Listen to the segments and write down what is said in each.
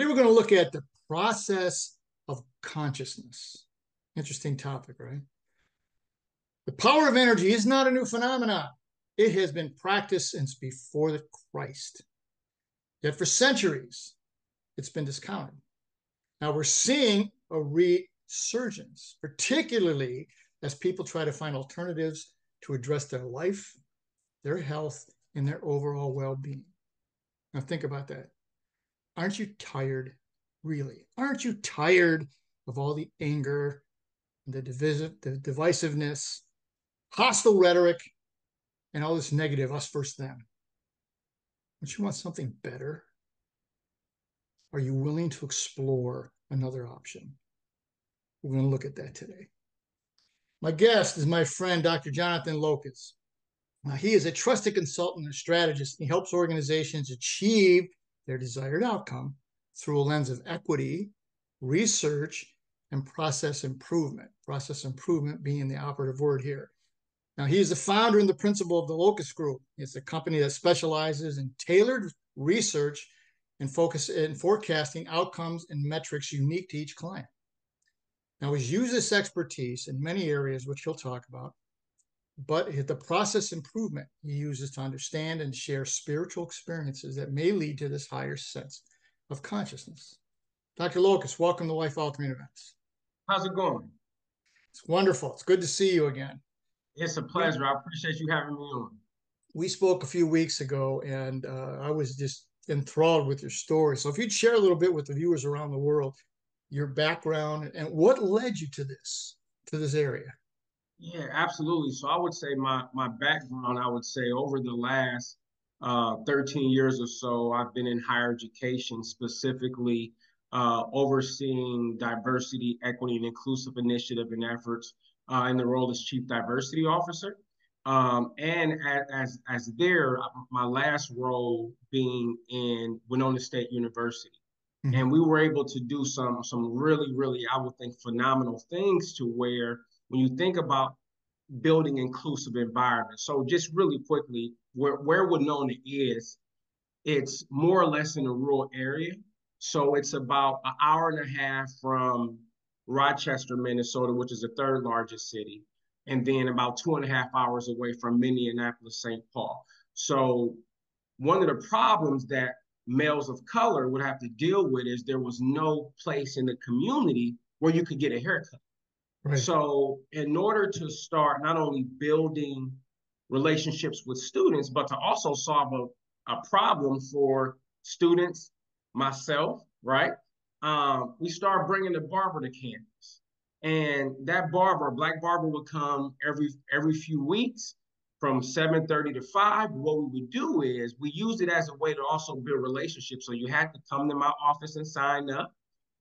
Today we're going to look at the process of consciousness. Interesting topic, right? The power of energy is not a new phenomenon. It has been practiced since before the Christ. Yet for centuries, it's been discounted. Now we're seeing a resurgence, particularly as people try to find alternatives to address their life, their health, and their overall well-being. Now think about that. Aren't you tired, really? Aren't you tired of all the anger, the divisiveness, hostile rhetoric, and all this negative us versus them? Don't you want something better? Are you willing to explore another option? We're going to look at that today. My guest is my friend, Dr. Jonathan Locust. Now, he is a trusted consultant and strategist. He helps organizations achieve their desired outcome through a lens of equity, research, and process improvement. Process improvement being the operative word here. Now, he is the founder and the principal of the Locust Group. It's a company that specializes in tailored research and focus in forecasting outcomes and metrics unique to each client. Now, he's used this expertise in many areas, which he'll talk about, but the process improvement he uses to understand and share spiritual experiences that may lead to this higher sense of consciousness. Dr. Locust, welcome to Life Altering Events. How's it going? It's wonderful. It's good to see you again. It's a pleasure. I appreciate you having me on. We spoke a few weeks ago, and I was just enthralled with your story. So if you'd share a little bit with the viewers around the world, your background and what led you to this area. Yeah, absolutely. So I would say my background, I would say over the last 13 years or so, I've been in higher education, specifically overseeing diversity, equity, and inclusive initiative and efforts in the role as Chief Diversity Officer. And as there, my last role being in Winona State University. Mm-hmm. And we were able to do some really, I would think, phenomenal things to where when you think about building inclusive environments. So just really quickly, where Winona is, it's more or less in a rural area. So it's about an hour and a half from Rochester, Minnesota, which is the third largest city, and then about 2.5 hours away from Minneapolis, St. Paul. So one of the problems that males of color would have to deal with is there was no place in the community where you could get a haircut. Right. So in order to start not only building relationships with students, but to also solve a problem for students, myself, right? We started bringing the barber to campus. And that barber, a black barber, would come every few weeks from 7:30 to 5. What we would do is we used it as a way to also build relationships. So you had to come to my office and sign up,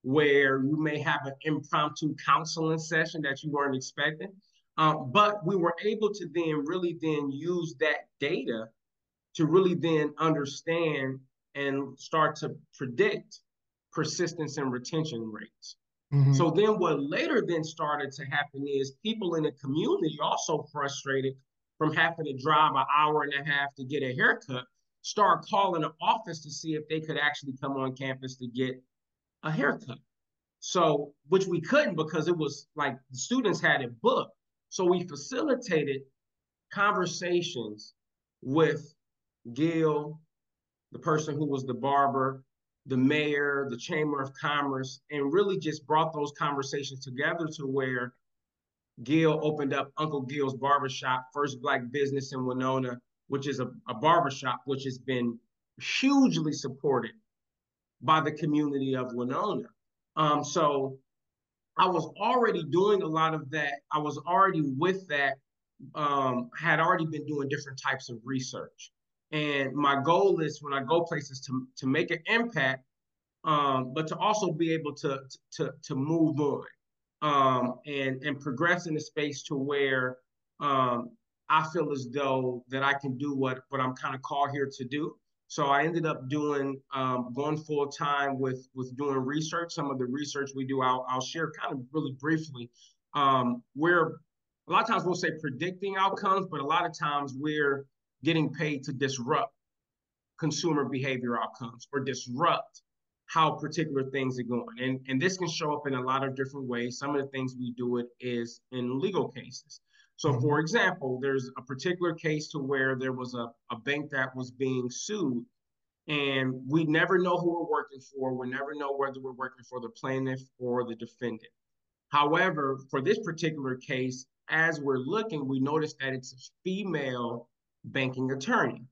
where you may have an impromptu counseling session that you weren't expecting. But we were able to then use that data to really then understand and start to predict persistence and retention rates. Mm-hmm. So then what later then started to happen is people in the community also frustrated from having to drive an hour and a half to get a haircut, start calling the office to see if they could actually come on campus to get a haircut. So, which we couldn't because it was like the students had it booked. So we facilitated conversations with Gil, the person who was the barber, the mayor, the Chamber of Commerce, and really just brought those conversations together to where Gil opened up Uncle Gil's Barbershop, first Black business in Winona, which is a barbershop which has been hugely supported by the community of Winona. So I was already doing a lot of that. I was already with that, had already been doing different types of research. And my goal is when I go places to make an impact, but to also be able to move on and progress in a space to where I feel as though that I can do what I'm kind of called here to do. So I ended up doing going full time with doing research. Some of the research we do, I'll share kind of really briefly. We're a lot of times we'll say predicting outcomes, but a lot of times we're getting paid to disrupt consumer behavior outcomes or disrupt how particular things are going. And this can show up in a lot of different ways. Some of the things we do it is in legal cases. So for example, there's a particular case to where there was a bank that was being sued, and we never know who we're working for. We never know whether we're working for the plaintiff or the defendant. However, for this particular case, as we're looking, we notice that it's a female banking attorney.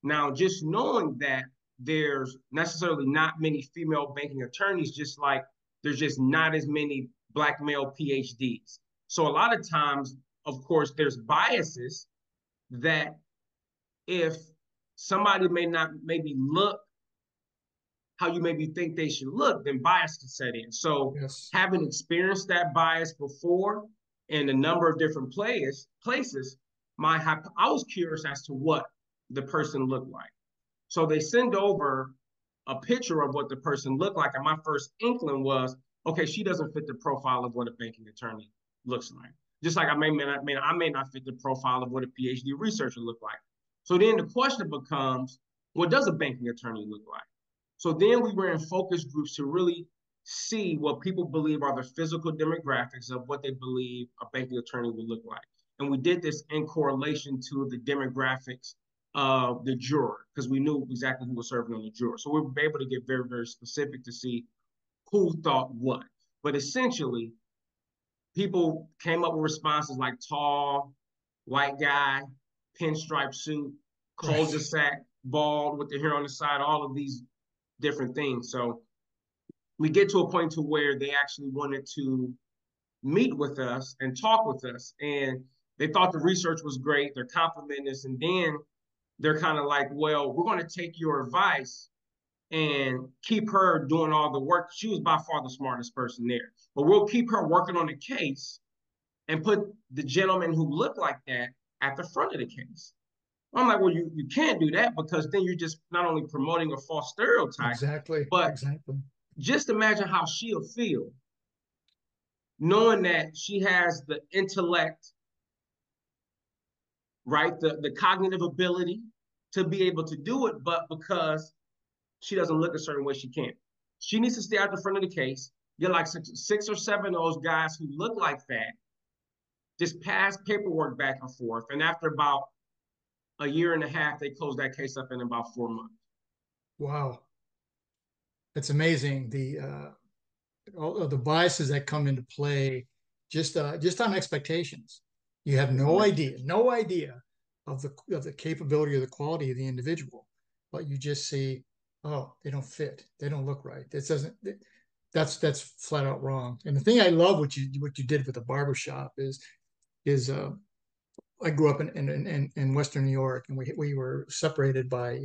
Now, just knowing that there's necessarily not many female banking attorneys, just like there's just not as many Black male PhDs. So a lot of times, of course, there's biases that if somebody may not maybe look how you maybe think they should look, then bias can set in. So having experienced that bias before in a number of different places, I was curious as to what the person looked like. So they send over a picture of what the person looked like, and my first inkling was, okay, she doesn't fit the profile of what a banking attorney looks like. Just like I may not fit the profile of what a PhD researcher look like. So then the question becomes, what does a banking attorney look like? So then we were in focus groups to really see what people believe are the physical demographics of what they believe a banking attorney would look like. And we did this in correlation to the demographics of the juror, because we knew exactly who was serving on the juror. So we were able to get very, very specific to see who thought what. But essentially, people came up with responses like tall, white guy, pinstripe suit, cul-de-sac, bald with the hair on the side, all of these different things. So we get to a point to where they actually wanted to meet with us and talk with us. And they thought the research was great. They're complimenting us. And then they're kind of like, well, we're going to take your advice and keep her doing all the work. She was by far the smartest person there. But we'll keep her working on the case and put the gentleman who looked like that at the front of the case. I'm like, well, you can't do that, because then you're just not only promoting a false stereotype, but just imagine how she'll feel knowing that she has the intellect, right? The cognitive ability to be able to do it, but because she doesn't look a certain way, she can't. She needs to stay out the front of the case. Get like six or seven of those guys who look like that, just pass paperwork back and forth. And after about a year and a half, they closed that case up in about 4 months. Wow. It's amazing. All of the biases that come into play just on expectations. You have no idea of the capability or the quality of the individual, but you just see, oh, they don't fit, they don't look right. That's flat out wrong. And the thing I love what you did with the barbershop is I grew up in Western New York, and we were separated by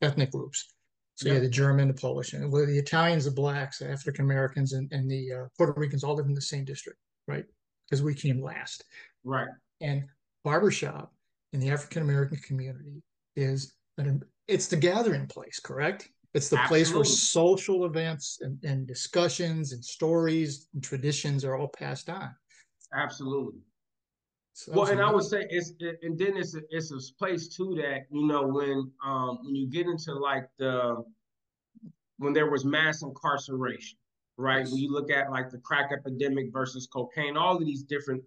ethnic groups. So yeah, the German, the Polish, and the Italians, the blacks, the African Americans, and the Puerto Ricans all live in the same district, right? Because we came last. Right. And barbershop in the African American community it's the gathering place, correct? It's the place where social events and discussions and stories and traditions are all passed on. Absolutely. So well, and I would say it's a place too that, you know, when you get into like when there was mass incarceration, right? When you look at like the crack epidemic versus cocaine, all of these different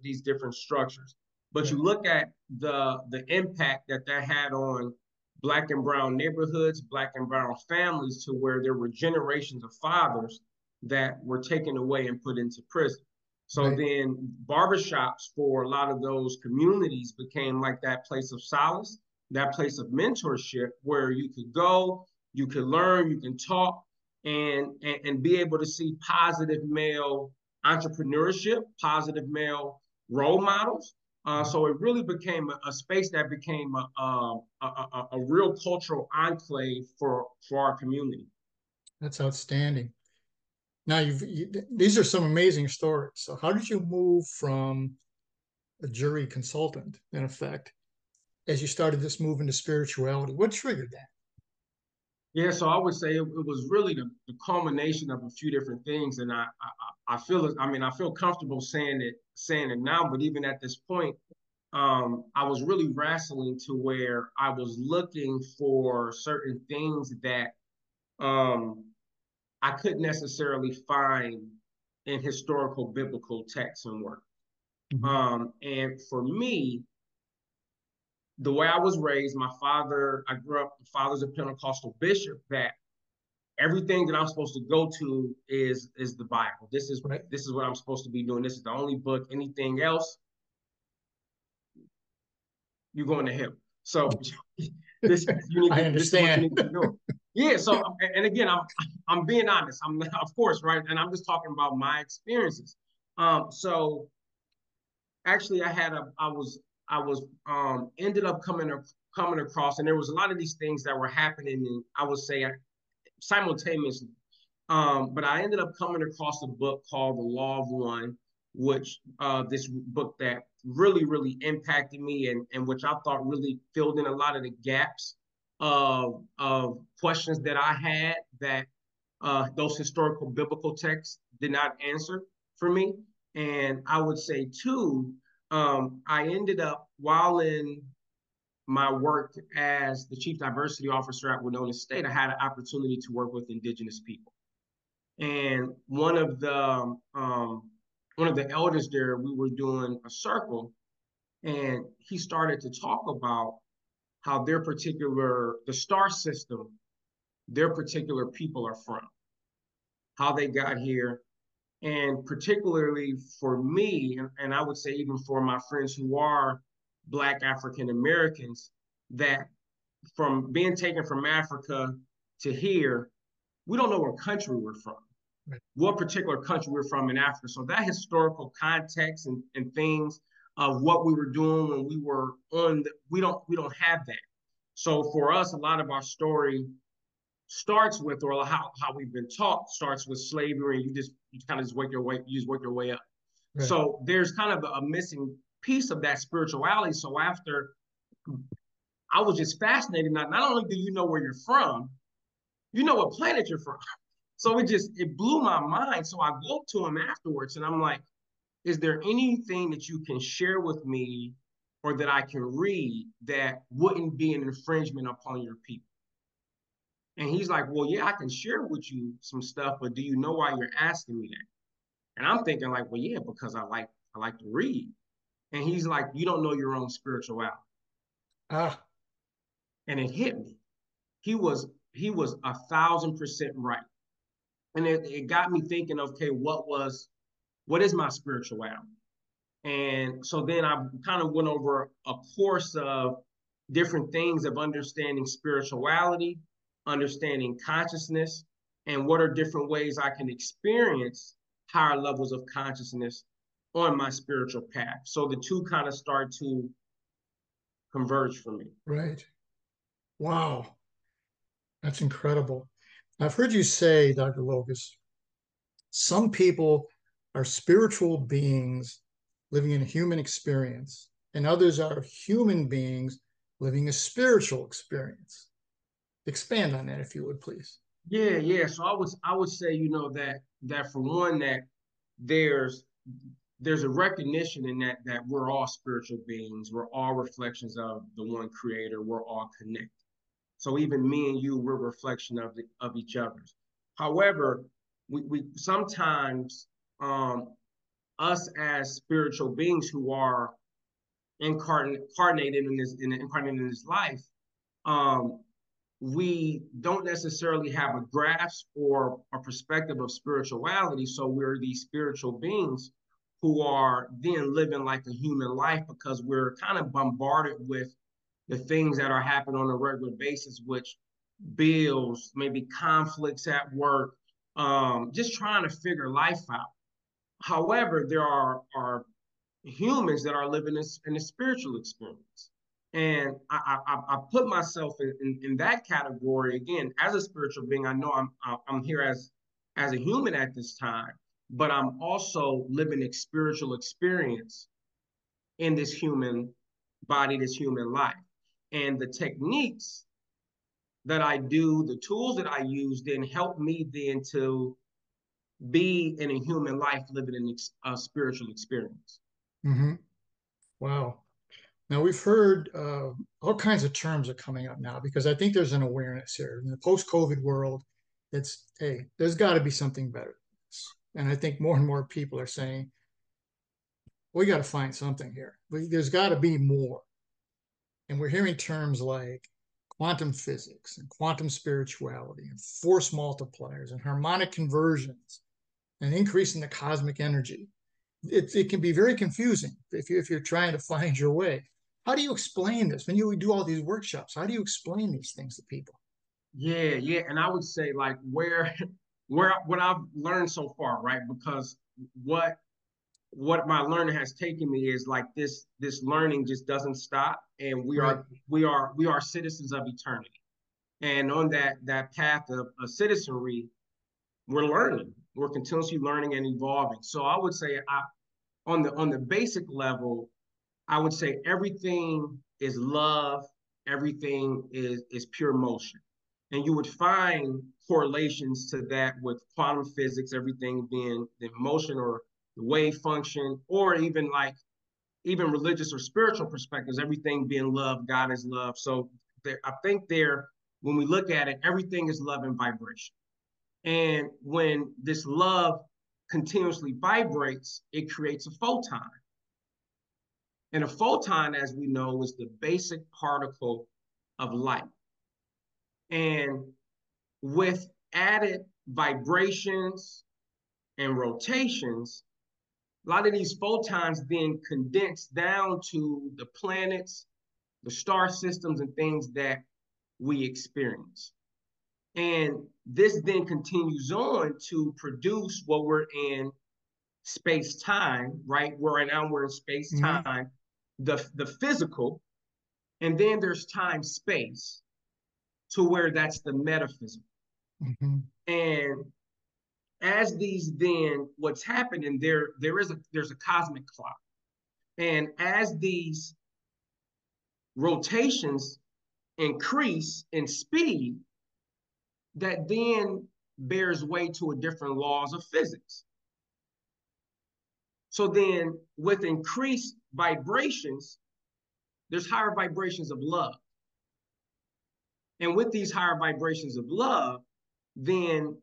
structures, but you look at the impact that had on Black and brown neighborhoods, Black and brown families, to where there were generations of fathers that were taken away and put into prison. So then barbershops for a lot of those communities became like that place of solace, that place of mentorship, where you could go, you could learn, you can talk, and be able to see positive male entrepreneurship, positive male role models. So it really became a space that became a real cultural enclave for our community. That's outstanding. Now, these are some amazing stories. So how did you move from a jury consultant, in effect, as you started this move into spirituality? What triggered that? Yeah, so I would say it was really the culmination of a few different things, and I feel comfortable saying it now, but even at this point, I was really wrestling to where I was looking for certain things that I couldn't necessarily find in historical biblical texts and work. And for me, the way I was raised, I grew up, my father's a Pentecostal bishop, that everything that I'm supposed to go to is the Bible. Right. This is what I'm supposed to be doing. This is the only book. Anything else, you're going to hell. So I this is what you understand. need to be doing. Yeah. So and again, I'm being honest. I'm of course right, and I'm just talking about my experiences. So actually, I was ended up coming across, and there was a lot of these things that were happening, and I would say simultaneously. But I ended up coming across a book called The Law of One, which this book that really impacted me, and which I thought really filled in a lot of the gaps of questions that I had that those historical biblical texts did not answer for me. And I would say too, I ended up while in my work as the chief diversity officer at Winona State, I had an opportunity to work with indigenous people. And one of the elders there, we were doing a circle, and he started to talk about how the star system, their particular people are from, how they got here, and particularly for me, and I would say even for my friends who are Black African Americans, that from being taken from Africa to here, we don't know what country we're from, Right. what particular country we're from in Africa. So that historical context and things of what we were doing when we were we don't have that. So for us, a lot of our story starts with, or how we've been taught starts with slavery, and you kind of just work your way up. Right. So there's kind of a missing piece of that spirituality. So after, I was just fascinated. Not only do you know where you're from, you know what planet you're from. So it blew my mind. So I go up to him afterwards and I'm like, is there anything that you can share with me or that I can read that wouldn't be an infringement upon your people? And he's like, well, yeah, I can share with you some stuff, but do you know why you're asking me that? And I'm thinking like, well, yeah, because I like to read. And he's like, you don't know your own spirituality. Ah, And it hit me. He was 1,000% right. And it got me thinking, okay, what is my spirituality? And so then I kind of went over a course of different things of understanding spirituality, understanding consciousness, and what are different ways I can experience higher levels of consciousness on my spiritual path. So the two kind of start to converge for me. right. Wow. That's incredible. I've heard you say, Dr. Locust, some people are spiritual beings living in a human experience, and others are human beings living a spiritual experience. Expand on that, if you would, please. Yeah. So I would say, that for one, that there's there's a recognition in that we're all spiritual beings. We're all reflections of the one creator. We're all connected. So even me and you, we're a reflection of each other's. However, we sometimes us as spiritual beings who are incarnated in this life, um, we don't necessarily have a grasp or a perspective of spirituality. So we're these spiritual beings who are then living like a human life because we're kind of bombarded with the things that are happening on a regular basis, which bills, maybe conflicts at work, just trying to figure life out. However, there are humans that are living in a spiritual experience. And I put myself in that category again as a spiritual being. I know I'm here as a human at this time, but I'm also living a spiritual experience in this human body, this human life. And the techniques that I do, the tools that I use, then help me then to be in a human life living in a spiritual experience. Mm-hmm. Wow. Now we've heard all kinds of terms are coming up now because I think there's an awareness here in the post-COVID world. hey, there's got to be something better than this. And I think more and more people are saying, we got to find something here. There's got to be more. And we're hearing terms like quantum physics and quantum spirituality and force multipliers and harmonic conversions and increasing the cosmic energy. It can be very confusing if you're trying to find your way. How do you explain this when you do all these workshops? How do you explain these things to people? Yeah, yeah. And I would say like where what I've learned so far, right? Because what what my learning has taken me is like this learning just doesn't stop, and Right. we are citizens of eternity. And on that path of citizenry, we're learning. We're continuously learning and evolving. So I would say on the basic level, I would say everything is love, everything is pure motion. And you would find correlations to that with quantum physics, everything being the motion or the wave function, or even like even religious or spiritual perspectives, everything being love, God is love. So there, I think there, when we look at it, everything is love and vibration. And when this love continuously vibrates, it creates a photon. And a photon, as we know, is the basic particle of light. And with added vibrations and rotations, a lot of these photons then condense down to the planets, the star systems, and things that we experience. And this then continues on to produce what we're in space time, right? Where right now we're in space Mm-hmm. time, the physical, and then there's time space to where that's the metaphysical. Mm-hmm. And as these then what's happening there's a cosmic clock, and as these rotations increase in speed, that then bears way to a different laws of physics. So then with increased vibrations, there's higher vibrations of love. And with these higher vibrations of love, then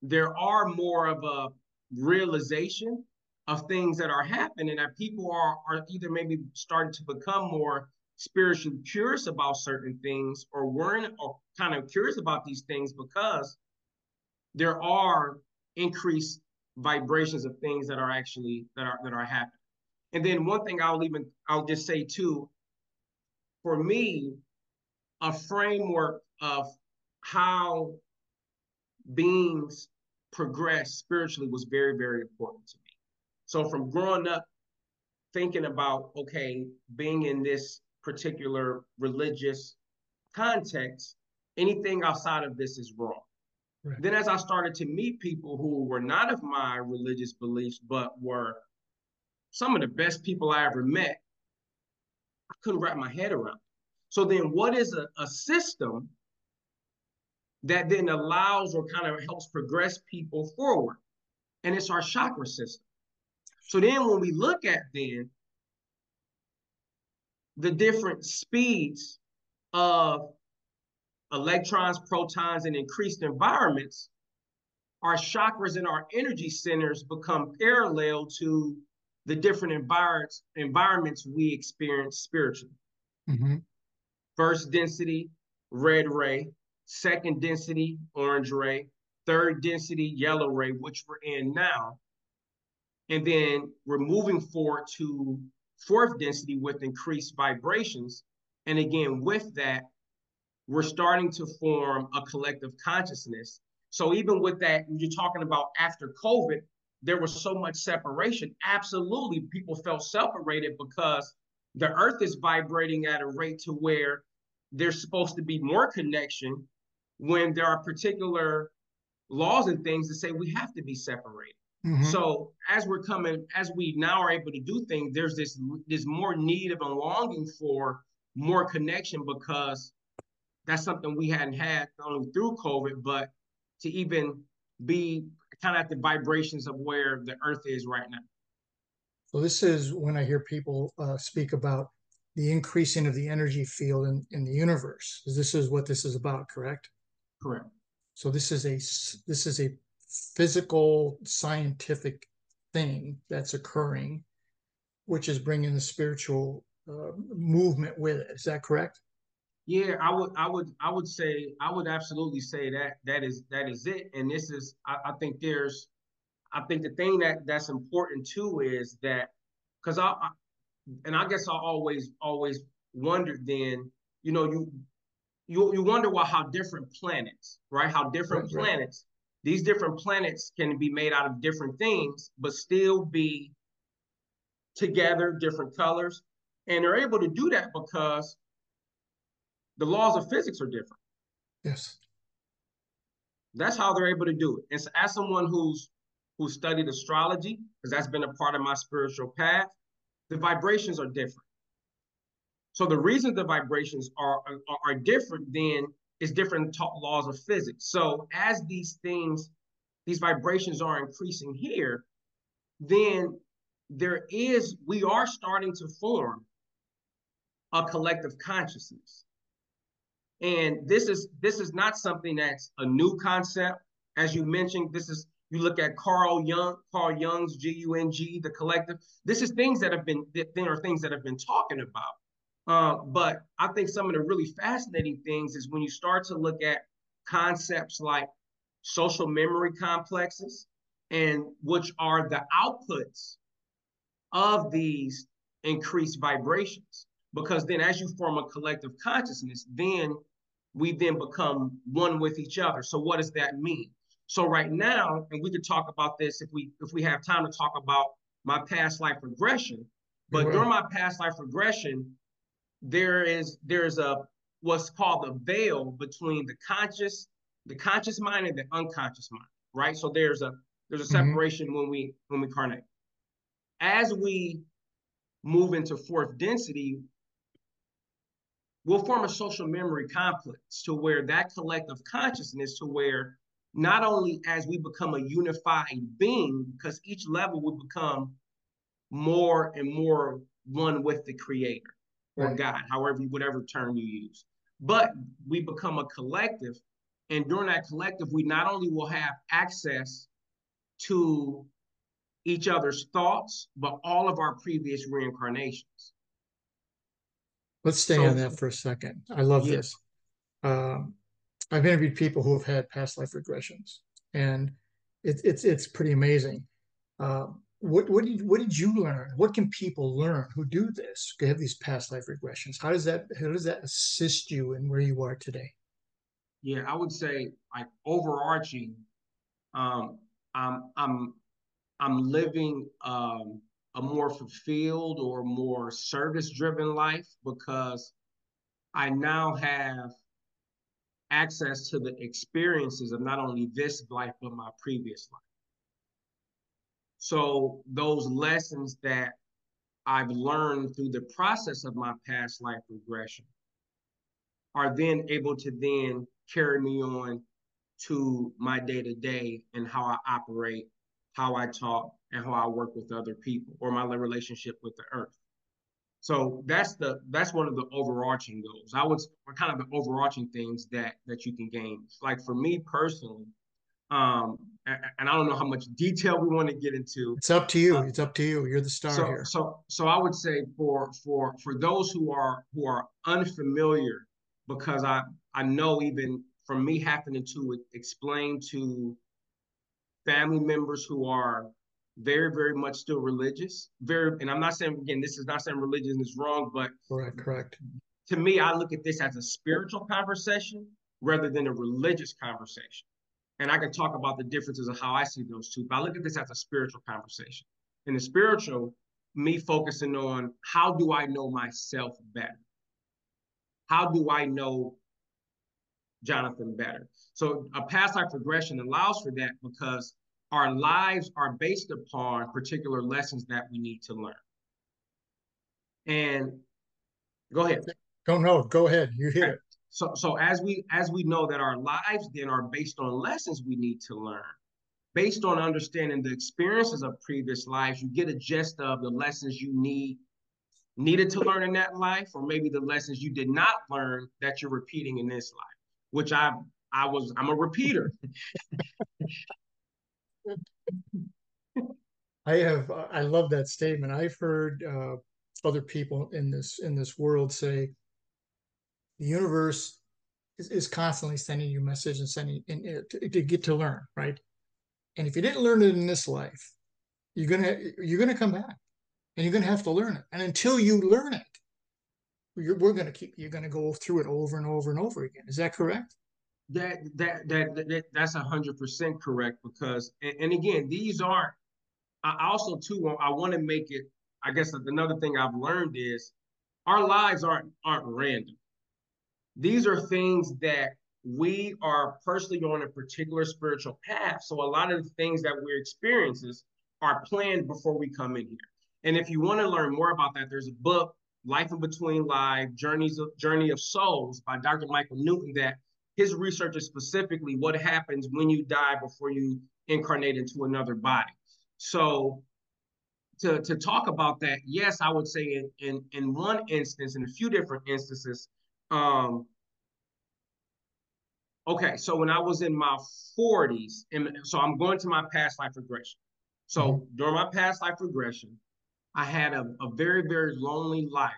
there are more of a realization of things that are happening, that people are either maybe starting to become more spiritually curious about certain things, or weren't, or kind of curious about these things because there are increased vibrations of things that are actually that are happening. And then one thing I'll just say too, for me, a framework of how beings progress spiritually was very, very important to me. So from growing up, thinking about, okay, being in this particular religious context, anything outside of this is wrong. Right. Then as I started to meet people who were not of my religious beliefs, but were some of the best people I ever met, I couldn't wrap my head around. So then what is a system that then allows or kind of helps progress people forward? And it's our chakra system. So then when we look at then the different speeds of electrons, protons, and increased environments, our chakras and our energy centers become parallel to the different environments we experience spiritually. Mm-hmm. First density, red ray. Second density, orange ray. Third density, yellow ray, which we're in now. And then we're moving forward to fourth density with increased vibrations. And again, with that, we're starting to form a collective consciousness. So even with that, you're talking about after COVID, there was so much separation. Absolutely, people felt separated because the earth is vibrating at a rate to where there's supposed to be more connection when there are particular laws and things that say we have to be separated. Mm-hmm. So as we now are able to do things, there's this more need of a longing for more connection, because that's something we hadn't had not only through COVID, but to even be kind of at the vibrations of where the earth is right now. So this is when I hear people speak about the increasing of the energy field in the universe. This is what this is about, correct? Correct. So this is a physical, scientific thing that's occurring, which is bringing the spiritual movement with it. Is that correct? Yeah, I would absolutely say that is it. And this is, I think the thing that's important too is that, because and I guess I always wondered then, you know, you wonder why how different planets, right? How different Right. planets, these different planets can be made out of different things, but still be together, different colors. And they're able to do that because the laws of physics are different. Yes. That's how they're able to do it. And so as someone who studied astrology, because that's been a part of my spiritual path, the vibrations are different. So the reason the vibrations are different then is different laws of physics. So as these vibrations are increasing here, then we are starting to form a collective consciousness. And this is not something that's a new concept. As you mentioned, you look at Carl Jung's GUNG, the collective. This is things that have been there are things that have been talking about. But I think some of the really fascinating things is when you start to look at concepts like social memory complexes, and which are the outputs of these increased vibrations. Because then as you form a collective consciousness, then we then become one with each other. So what does that mean? So right now, and we could talk about this if we have time to talk about my past life regression, We but during will. my past life regression, there's a what's called the veil between the conscious mind and the unconscious mind, right? So there's a Mm-hmm. separation when we incarnate. As we move into fourth density, we'll form a social memory complex to where that collective consciousness, to where not only as we become a unified being, because each level will become more and more one with the creator or Right. God, whatever term you use. But we become a collective. And during that collective, we not only will have access to each other's thoughts, but all of our previous reincarnations. Let's stay on So, that for a second. I love yeah, this. Um, I've interviewed people who have had past life regressions, and it's pretty amazing. What did you learn? What can people learn who do this? Who have these past life regressions? How does that assist you in where you are today? yeah, I would say like overarching, um, I'm I'm I'm living a more fulfilled or more service driven life because I now have access to the experiences of not only this life but my previous life. So those lessons that I've learned through the process of my past life regression are then able to then carry me on to my day to day and how I operate, how I talk, and how I work with other people or my relationship with the earth. So that's one of the overarching goals. Or kind of the overarching things that you can gain. Like for me personally, and I don't know how much detail we want to get into. It's up to you. Uh, It's up to you. You're the star here. so I would say for those who are unfamiliar, because I know even from me having to explain to family members who are very, very much still religious. And I'm not saying, again, this is not saying religion is wrong, but Correct. Correct. to me, I look at this as a spiritual conversation rather than a religious conversation. And I can talk about the differences of how I see those two, but I look at this as a spiritual conversation. In the spiritual, me focusing on how do I know myself better? How do I know Jonathan better? So a past life regression allows for that because our lives are based upon particular lessons that we need to learn. And go ahead. Don't know. Go ahead. You hit Okay. it. So as we know that our lives then are based on lessons we need to learn, based on understanding the experiences of previous lives, you get a gist of the lessons you needed to learn in that life, or maybe the lessons you did not learn that you're repeating in this life, which I'm a repeater. I love that statement. I've heard other people in this world say the universe is constantly sending you messages and sending to get to learn, right? And if you didn't learn it in this life, you're gonna come back and you're gonna have to learn it. And until you learn it, you're gonna go through it over and over and over again. Is that correct? That's 100% correct because and again, these aren't. I also too I want to make it. I guess another thing I've learned is our lives aren't random. These are things that we are personally on a particular spiritual path. So a lot of the things that we're experiences are planned before we come in here. And if you want to learn more about that, there's a book, Life in Between Life, Journey of Souls by Dr. Michael Newton, that his research is specifically what happens when you die before you incarnate into another body. So to talk about that, yes, I would say in one instance, in a few different instances, okay, so when I was in my 40s, and so I'm going to my past life regression. So during my past life regression, I had a very, very lonely life.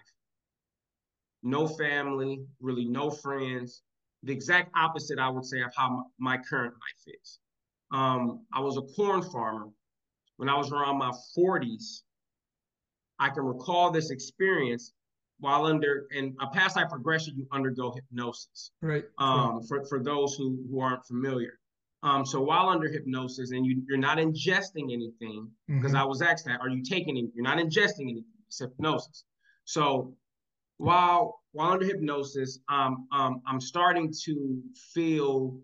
No family, really no friends. The exact opposite, I would say, of how my current life is. I was a corn farmer. When I was around my 40s, I can recall this experience while in a past life regression, you undergo hypnosis. Right. For those who aren't familiar. So while under hypnosis and you're not ingesting anything, because I was asked that, are you taking it? You're not ingesting anything, it's hypnosis. So while under hypnosis, I'm starting to feel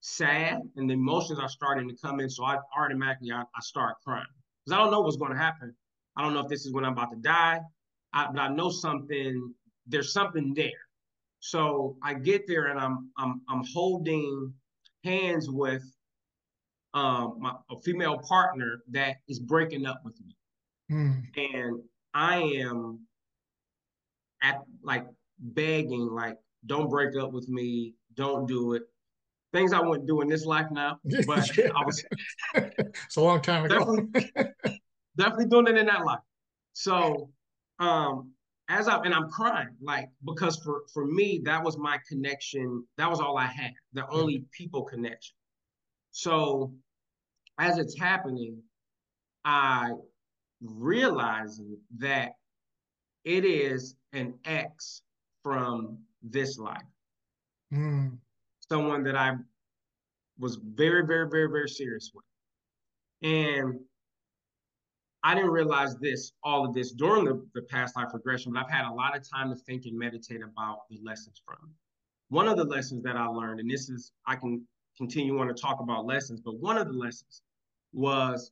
sad and the emotions are starting to come in. So I automatically start crying because I don't know what's going to happen. I don't know if this is when I'm about to die, but I know there's something there. So I get there and I'm holding hands with a female partner that is breaking up with me, and I am at like begging, like, don't break up with me, don't do it. Things I wouldn't do in this life now, but I was it's a long time ago. definitely doing it in that life. So I'm crying, like, because for me, that was my connection. That was all I had, the only people connection. So as it's happening, I realizing that it is an ex from this life. Someone that I was very, very, very, very serious with. And I didn't realize all of this during the past life regression, but I've had a lot of time to think and meditate about the lessons from it. One of the lessons that I learned, and I can continue on to talk about lessons, but one of the lessons was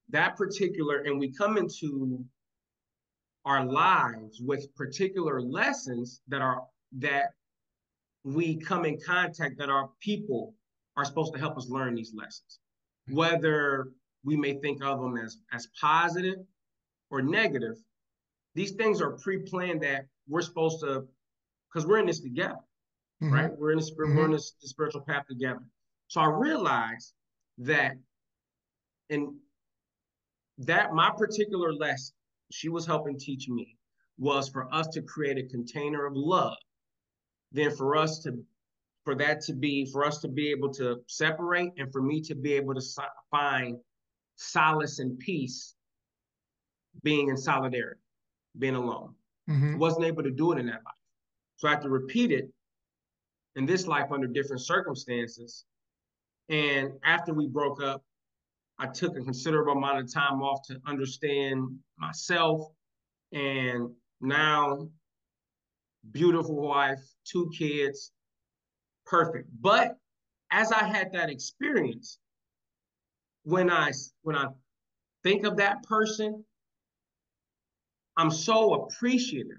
that particular, and we come into our lives with particular lessons that we come in contact, that our people are supposed to help us learn these lessons. Whether we may think of them as positive or negative, these things are pre-planned that we're supposed to, because we're in this together, right? We're in the spiritual path together. So I realized that my particular lesson she was helping teach me was for us to create a container of love. Then for us to be able to separate, and for me to be able to find solace and peace being in solidarity, being alone. Wasn't able to do it in that life. So I had to repeat it in this life under different circumstances. And after we broke up, I took a considerable amount of time off to understand myself. And now, beautiful wife, 2 kids, perfect. But as I had that experience, when I think of that person, I'm so appreciative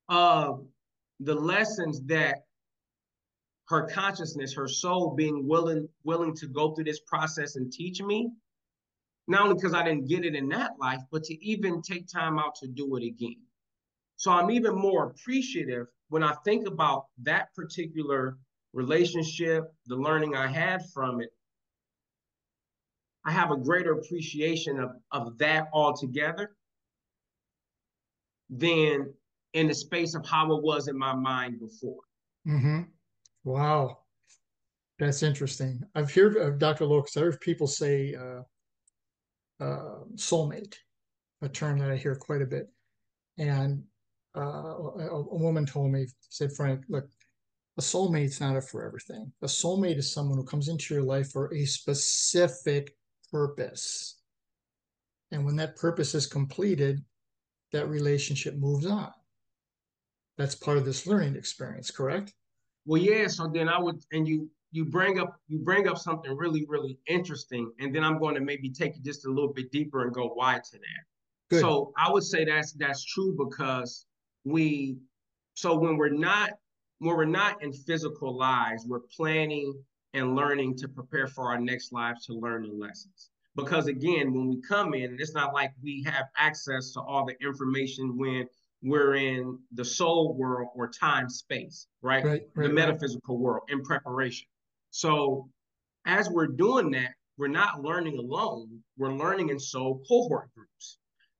of the lessons that her consciousness, her soul being willing to go through this process and teach me, not only because I didn't get it in that life, but to even take time out to do it again. So I'm even more appreciative when I think about that particular relationship, the learning I had from it, I have a greater appreciation of that altogether than in the space of how it was in my mind before. Mm-hmm. Wow. That's interesting. I've heard of Dr. Locust, I've heard people say soulmate, a term that I hear quite a bit. And a woman told me, said, Frank, look, a soulmate's not a forever thing. A soulmate is someone who comes into your life for a specific purpose. And when that purpose is completed, that relationship moves on. That's part of this learning experience, correct? Well, yeah. So then I would, and you bring up something really really interesting, and then I'm going to maybe take it just a little bit deeper and go why to that. Good. So I would say that's true because we, so when we're not in physical lives, we're planning and learning to prepare for our next lives to learn the lessons. Because again, when we come in, it's not like we have access to all the information when we're in the soul world or time space, right? Right, The right, right. metaphysical world in preparation. So as we're doing that, we're not learning alone. We're learning in soul cohort groups.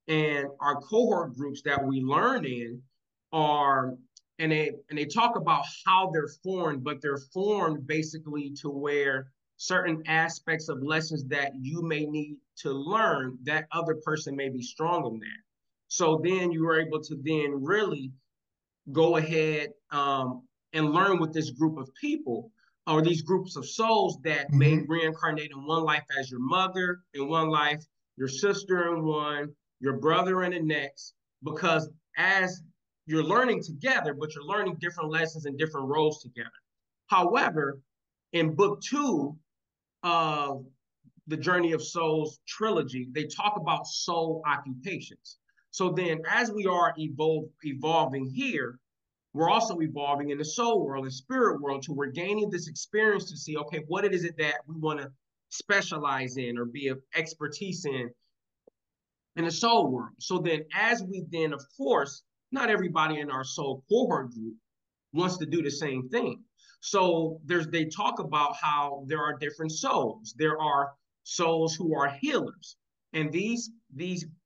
And our cohort groups that we learn in are, and they talk about how they're formed, but they're formed basically to where certain aspects of lessons that you may need to learn, that other person may be strong in that. So then you are able to then really go ahead and learn with this group of people or these groups of souls that may Mm-hmm. reincarnate in one life as your mother, in one life, your sister in one, your brother in the next, because as you're learning together, but you're learning different lessons and different roles together. However, in book two of the Journey of Souls trilogy, they talk about soul occupations. So then, as we are evolving here, we're also evolving in the soul world and spirit world to we're gaining this experience to see, okay, what it is it that we want to specialize in or be of expertise in the soul world. So then, as we then, of course, not everybody in our soul cohort group wants to do the same thing. So they talk about how there are different souls. There are souls who are healers, and these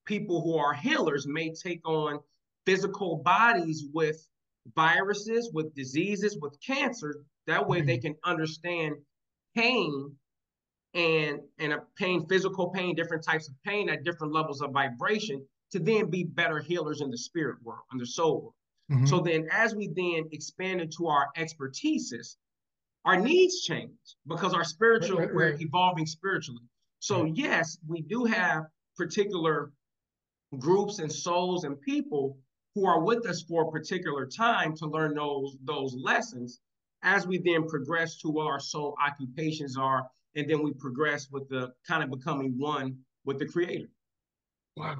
people who are healers may take on physical bodies with viruses, with diseases, with cancer. That way, they Mm-hmm. can understand pain and a pain, physical pain, different types of pain at different levels of vibration to then be better healers in the spirit world, in the soul world. Mm-hmm. So then as we then expand into our expertises, our needs change because our Right, spiritual, right, we're right, evolving spiritually. So right. yes, we do have particular groups and souls and people who are with us for a particular time to learn those lessons as we then progress to what our soul occupations are, and then we progress with the kind of becoming one with the creator. Wow.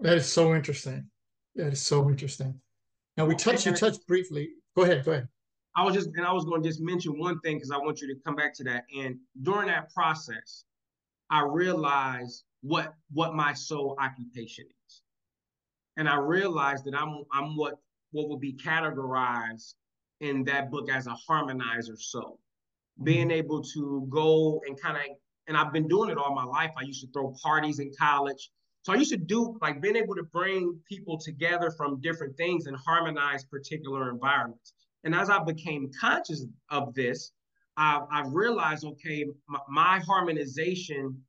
That is so interesting. That is so interesting. Now Well, you touched briefly. Go ahead, go ahead. I was going to just mention one thing because I want you to come back to that. And during that process, I realized what my soul occupation is, and I realized that I'm what would be categorized in that book as a harmonizer soul, being Mm-hmm. able to go and kind of, and I've been doing it all my life. I used to throw parties in college. So I used to do like being able to bring people together from different things and harmonize particular environments. And as I became conscious of this, I've realized, okay, my harmonization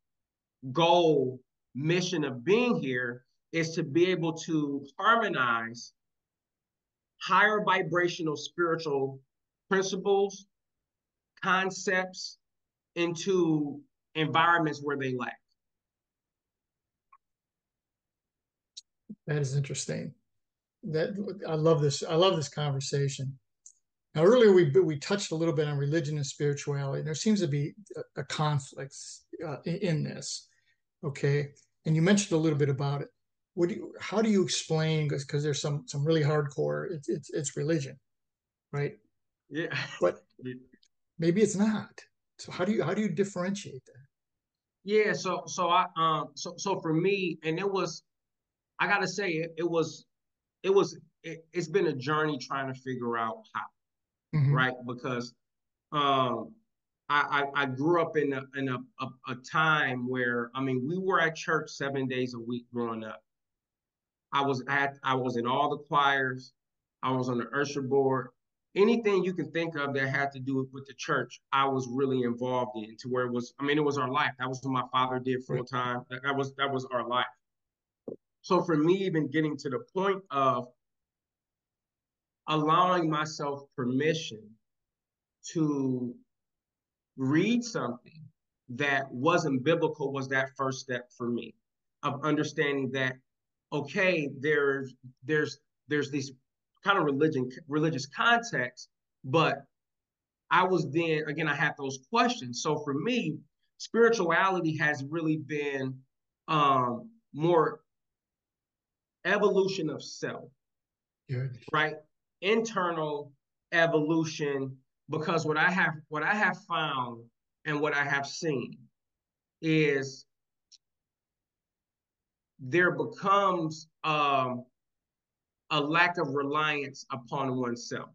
goal, mission of being here is to be able to harmonize higher vibrational spiritual principles, concepts, into environments where they lack. That is interesting. That I love this. I love this conversation. Now, earlier we touched a little bit on religion and spirituality. There seems to be a conflict in this. Okay, and you mentioned a little bit about it. How do you explain? Because there's some really hardcore. It's religion, right? Yeah. But maybe it's not. So how do you differentiate that? Yeah. So for me, and it was, I gotta say it was it's been a journey trying to figure out how, Mm-hmm. right? Because um, I grew up in a time where, I mean, we were at church 7 days a week growing up. I was in all the choirs. I was on the usher board. Anything you can think of that had to do with the church, I was really involved in, to where it was, I mean, it was our life. That was what my father did full Right. time. That was our life. So for me, even getting to the point of allowing myself permission to read something that wasn't biblical was that first step for me, of understanding that, okay, there's these kind of religious context, but I was then, again, I had those questions. So for me, spirituality has really been more evolution of self, Good. right? Internal evolution, because what I have found and what I have seen is there becomes a lack of reliance upon oneself.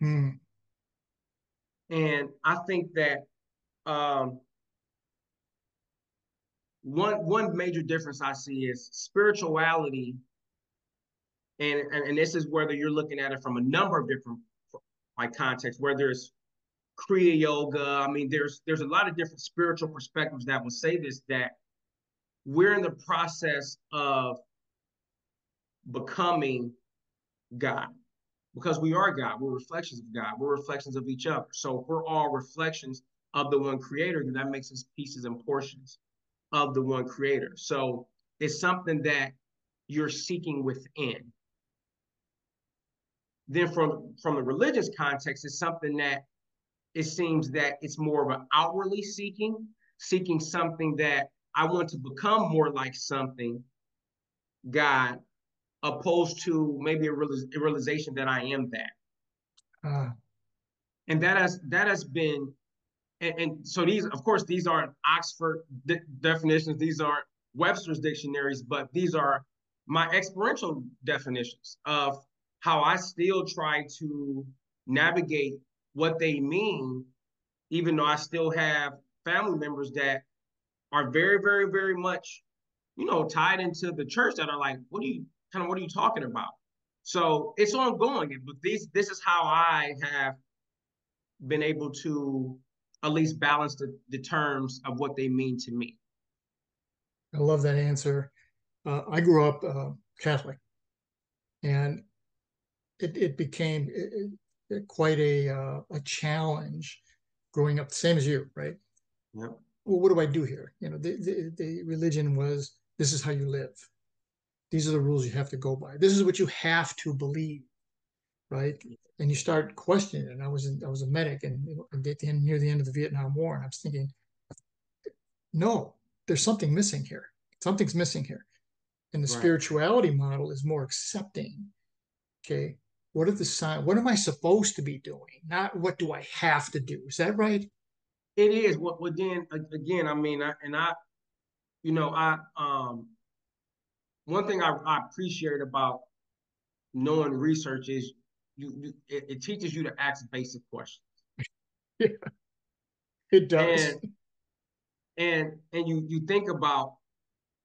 Mm. And I think that um, one major difference I see is spirituality, and this is whether you're looking at it from a number of different like contexts, whether it's Kriya Yoga. I mean, there's a lot of different spiritual perspectives that will say this, that we're in the process of becoming God, because we are God. We're reflections of God. We're reflections of each other. So if we're all reflections of the one creator, then that makes us pieces and portions of the one creator. So it's something that you're seeking within. Then from the religious context, it's something that it seems that it's more of an outwardly seeking something that I want to become more like something, God, opposed to maybe a realization that I am that. Uh, And that has been, and so these, of course, these aren't Oxford definitions, these aren't Webster's dictionaries, but these are my experiential definitions of how I still try to navigate what they mean, even though I still have family members that are very, very, very much, tied into the church, that are like, what are you talking about? So it's ongoing, but this is how I have been able to at least balance the terms of what they mean to me. I love that answer. I grew up Catholic, and it became quite a challenge growing up, the same as you, right? Yeah. Well, what do I do here? The religion was, this is how you live. These are the rules you have to go by. This is what you have to believe, right? And you start questioning it. And I was a medic, and near the end of the Vietnam War, and I was thinking, no, there's something missing here. Something's missing here. And the Right. spirituality model is more accepting. Okay, what are the signs? What am I supposed to be doing? Not what do I have to do? Is that right? It is what then again, I mean, I one thing I appreciate about knowing research is it teaches you to ask basic questions. Yeah, it does. And you think about,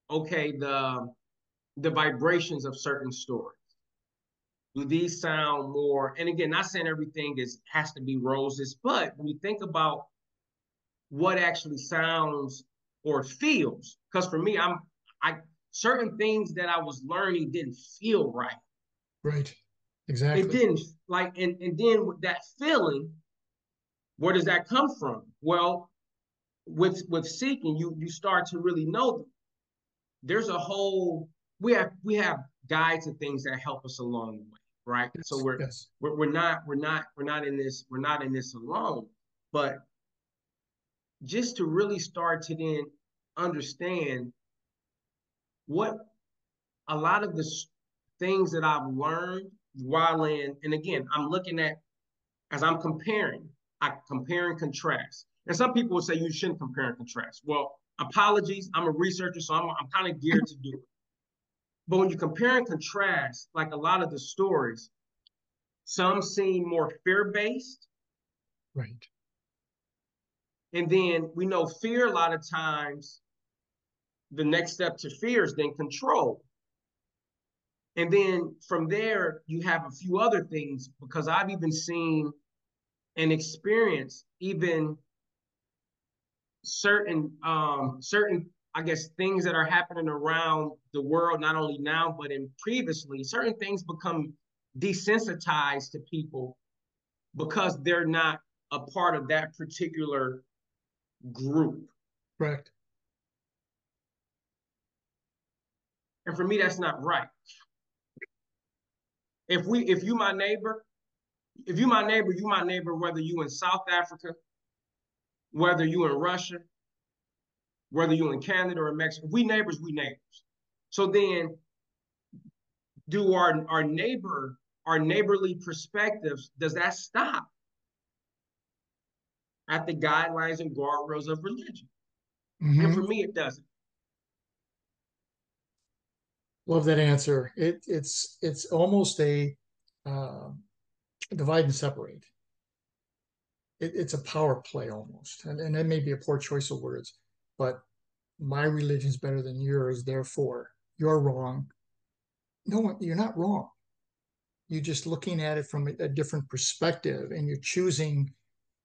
okay, the vibrations of certain stories. Do these sound more, and again, not saying everything has to be roses, but when you think about what actually sounds or feels, because for me, I certain things that I was learning didn't feel right. Right. It Exactly. didn't, like, and then with that feeling, where does that come from? Well, with seeking, you start to really know there's a whole, we have guides and things that help us along the way, right? So Yes. Yes. we're not in this alone. But just to really start to then understand what a lot of the things that I've learned while in, and again, I'm looking at, as I'm comparing, I compare and contrast. And some people will say you shouldn't compare and contrast. Well, apologies, I'm a researcher, so I'm kind of geared to do it. But when you compare and contrast, like a lot of the stories, some seem more fear-based. Right. And then we know fear, a lot of times, the next step to fear is then control. And then from there, you have a few other things, because I've even seen and experienced even certain I guess things that are happening around the world, not only now but in previously. Certain things become desensitized to people because they're not a part of that particular group. Correct. And for me, that's not right. If you my neighbor, if you my neighbor, you my neighbor, whether you in South Africa, whether you in Russia, whether you in Canada or Mexico, we neighbors, we neighbors. So then, do our neighborly perspectives, does that stop at the guidelines and guardrails of religion? And for Mm-hmm. me, it doesn't. Love that answer. It's almost a uh, divide and separate. It's a power play almost, and that may be a poor choice of words, but my religion's better than yours, therefore you're wrong. No, you're not wrong. You're just looking at it from a different perspective, and you're choosing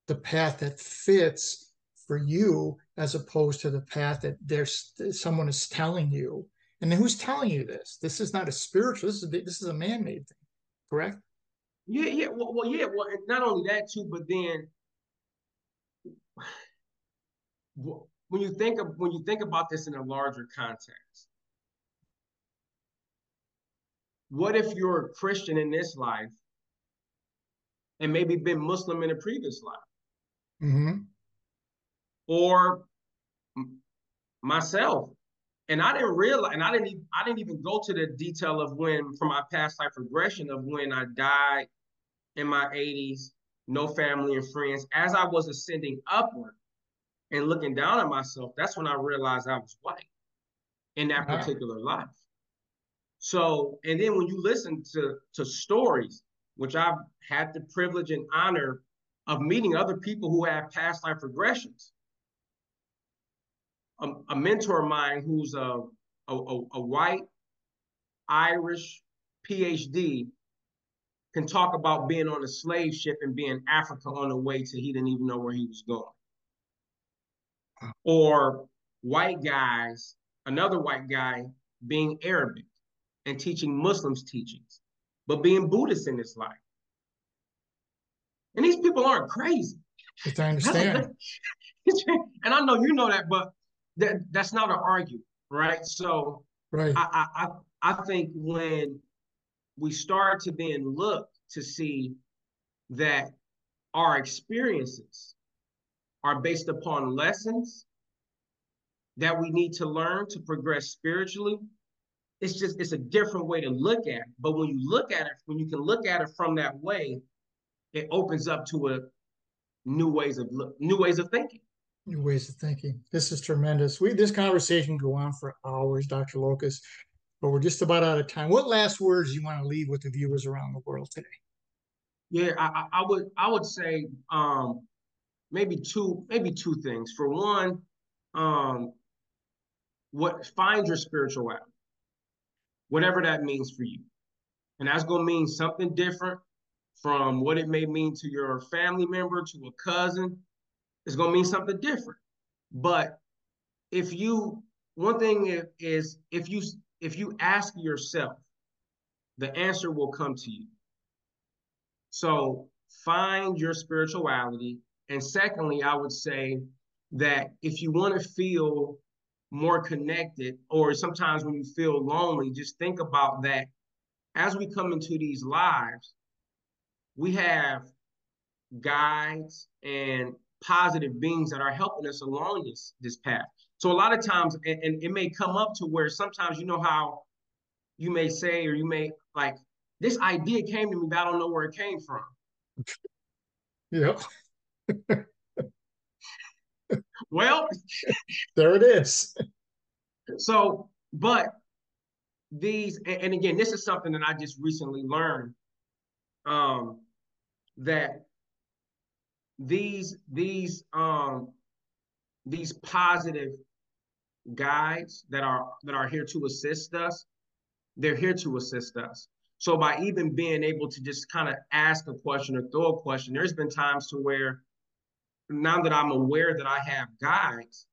the path that fits for you as opposed to the path that there's someone is telling you. And then who's telling you this? This is not a spiritual. This is a man-made thing, correct? Yeah. Well, not only that too, but then when you think about this in a larger context, what if you're a Christian in this life and maybe been Muslim in a previous life, Mm-hmm. or myself? And I didn't realize, and I didn't even go to the detail of when, from my past life regression, of when I died in my 80s, no family and friends. As I was ascending upward and looking down at myself, that's when I realized I was white in that Wow. particular life. So, and then when you listen to stories, which I've had the privilege and honor of meeting other people who have past life regressions. A mentor of mine who's a white Irish Ph.D. can talk about being on a slave ship and being Africa on the way to he didn't even know where he was going. Or white guys, another white guy being Arabic and teaching Muslims teachings, but being Buddhist in his life. And these people aren't crazy. Yes, I understand. And I know you know that, but that's not an argument, right? So Right. I think when we start to then look to see that our experiences are based upon lessons that we need to learn to progress spiritually, it's a different way to look at it. But when you look at it, when you can look at it from that way, it opens up to a new ways of thinking. New ways of thinking. This is tremendous. This conversation can go on for hours, Dr. Locust, but we're just about out of time. What last words do you want to leave with the viewers around the world today? Yeah, I would say maybe two things. For one, um, what find your spirituality, whatever that means for you, and that's gonna mean something different from what it may mean to your family member, to a cousin. It's gonna mean something different. But if you, one thing is if you ask yourself, the answer will come to you. So find your spirituality. And secondly, I would say that if you want to feel more connected, or sometimes when you feel lonely, just think about that. As we come into these lives, we have guides and positive beings that are helping us along this path. So a lot of times, and it may come up to where sometimes, you know how you may say, or you may like, this idea came to me, but I don't know where it came from. Yep. Well, There it is. so, but and again, this is something that I just recently learned, that these positive guides that are here to assist us, they're here to assist us. So by even being able to just kind of ask a question or throw a question, there's been times to where now that I'm aware that I have guides,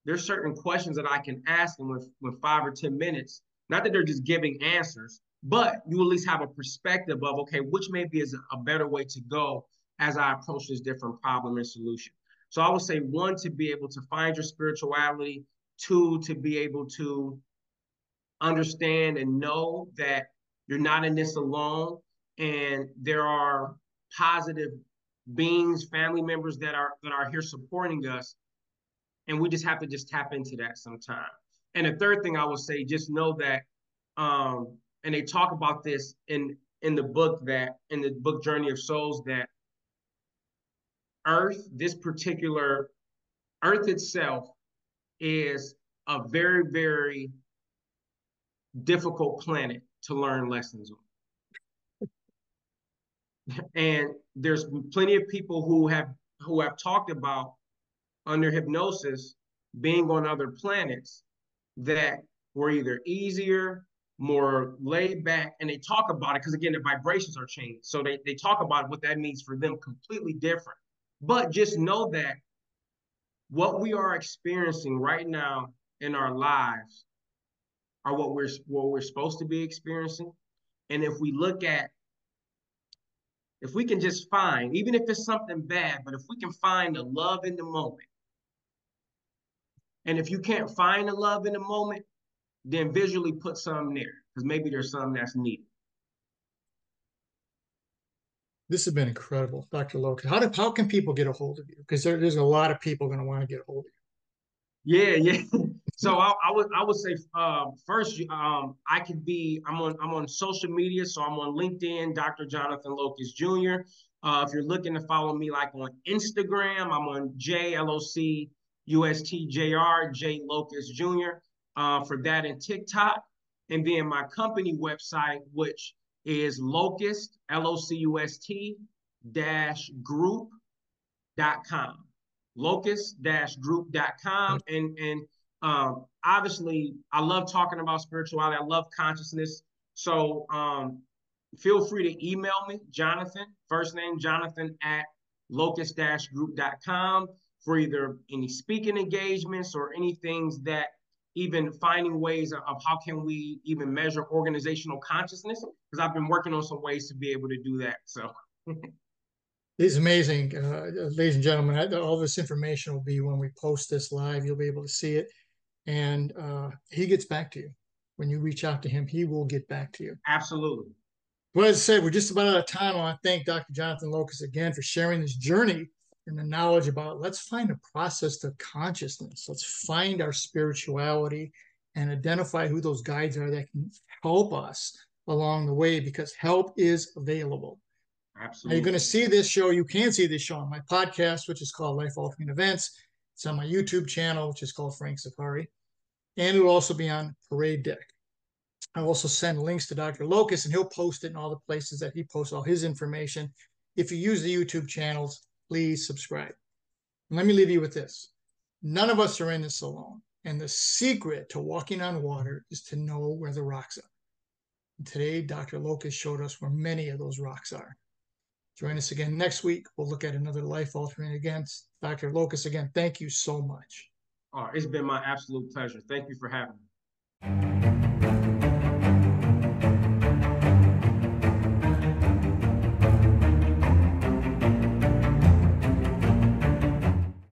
there's certain questions that I can ask them with 5 or 10 minutes. Not that they're just giving answers, but you at least have a perspective of, okay, which maybe is a better way to go as I approach this different problem and solution. So I would say, one, to be able to find your spirituality. Two, to be able to understand and know that you're not in this alone, and there are positive beings, family members that are here supporting us, and we just have to just tap into that sometime. And the third thing I would say, just know that, and they talk about this in the book Journey of Souls, that Earth, this particular Earth itself, is a very, very difficult planet to learn lessons on. And there's plenty of people who have talked about, under hypnosis, being on other planets that were either easier, more laid back, and they talk about it because, again, the vibrations are changed. So they talk about what that means for them, completely different. But just know that what we are experiencing right now in our lives are what we're supposed to be experiencing. And if we can just find, even if it's something bad, but if we can find the love in the moment. And if you can't find the love in the moment, then visually put some there, because maybe there's some that's needed. This has been incredible, Dr. Locust. How can people get a hold of you? Because there's a lot of people going to want to get a hold of you. Yeah. So I would say, first, I'm on social media, so I'm on LinkedIn, Dr. Jonathan Locust Jr. If you're looking to follow me, like on Instagram, I'm on JLOCUSTJR, J Locust Jr. For that, and TikTok, and then my company website, which is Locust, LOCUST -group.com. Locust-group.com. And obviously, I love talking about spirituality. I love consciousness. So feel free to email me, Jonathan, first name Jonathan, at locust-group.com, for either any speaking engagements or any things that, even finding ways of how can we even measure organizational consciousness, because I've been working on some ways to be able to do that. So It's amazing, ladies and gentlemen. All this information will be when we post this live. You'll be able to see it. And he gets back to you. When you reach out to him, he will get back to you. Absolutely. Well, as I said, we're just about out of time. I want to thank Dr. Jonathan Locust again for sharing this journey and the knowledge about, let's find a process to consciousness. Let's find our spirituality and identify who those guides are that can help us along the way, because help is available. Absolutely. Now, you're going to see this show. You can see this show on my podcast, which is called Life Altering Events. It's on my YouTube channel, which is called Frank Safari. And it will also be on Parade Deck. I'll also send links to Dr. Locust, and he'll post it in all the places that he posts all his information. If you use the YouTube channels, please subscribe. And let me leave you with this. None of us are in this alone. And the secret to walking on water is to know where the rocks are. And today, Dr. Locust showed us where many of those rocks are. Join us again next week. We'll look at another life-altering event. Dr. Locust, again, thank you so much. It's been my absolute pleasure. Thank you for having me.